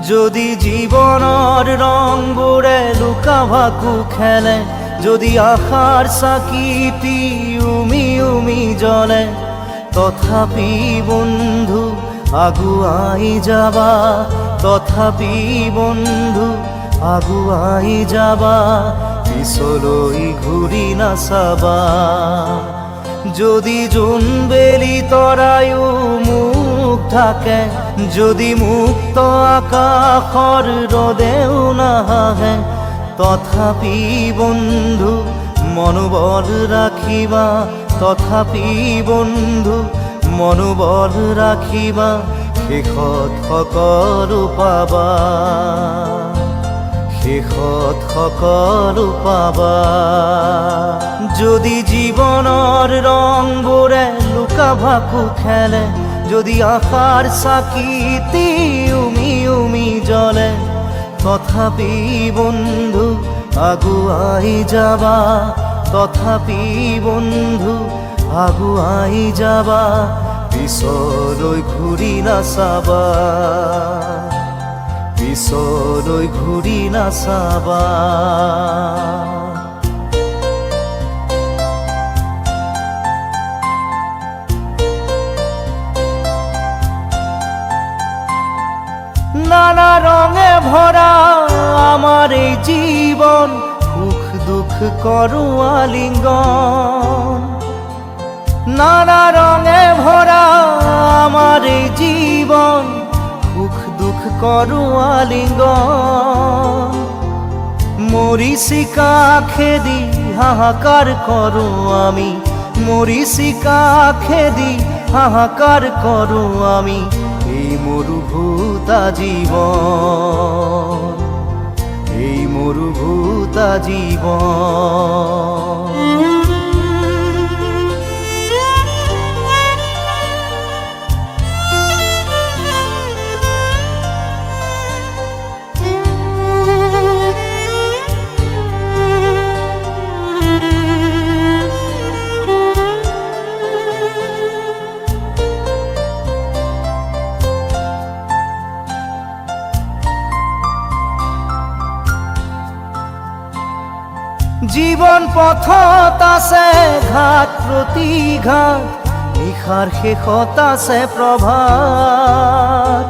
যদি জীৱনৰ ৰংবোৰে লুকা ভাকু খেলে, যদি আশাৰ চাকিটি উমি উমি জ্বলে, তথাপি বন্ধু আগুৱাই যাবা, তথাপি বন্ধু আগুৱাই যাবা, পিছলৈ ঘূৰি নাচাবা। যদি জোনবেলি তৰায়ো মুখ থাকে, যদি মুক্ত আকাশৰ ৰদেও নাহে, তথাপি বন্ধু মনোবল ৰাখিবা, তথাপি বন্ধু মনোবল ৰাখিবা, শেষত সকলো পাবা, শেষত সকলো পাবা। যদি জীৱনৰ ৰংবোৰে লুকা ভাকু খেলে, যদি আশাৰ চাকিটি উমি উমি জ্বলে, তথাপি বন্ধু আগুৱাই যাবা, তথাপি বন্ধু আগুৱাই যাবা, পিছলৈ ঘূৰি নাচাবা, পিছলৈ ঘূৰি নাচাবা। নানা রঙে ভরা আমার এই জীবন, সুখ দুঃখ করু আলিঙ্গন। নানা রঙে ভরা আমার এই জীবন, সুখ দুঃখ করু আলিঙ্গন। মরিচিকা খেদি হাহাকার করু আমি, মরিচিকা খেদি হাহাকার করু আমি, এই মরুভূতা জীবন, এই মরুভূতা জীবন। জীবন পথত আছে ঘাট প্ৰতিঘাত, নিশাৰ শেষত আছে প্ৰভাত।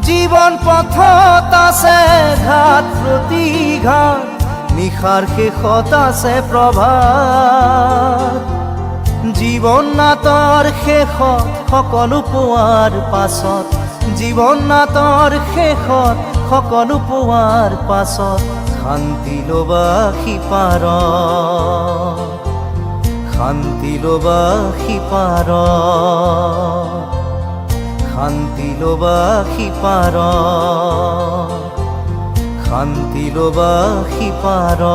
জীবন পথত আছে ঘাট প্ৰতিঘাত, নিশাৰ শেষত আছে প্ৰভাত। জীৱন নাটৰ শেষত সকলো পোৱাৰ পাছত, জীৱন নাটৰ শেষত সকলো পোৱাৰ পাছত, শান্তি ল'বা সিপাৰত, শান্তি ল'বা সিপাৰত, শান্তি ল'বা সিপাৰত, শান্তি ল'বা সিপাৰত।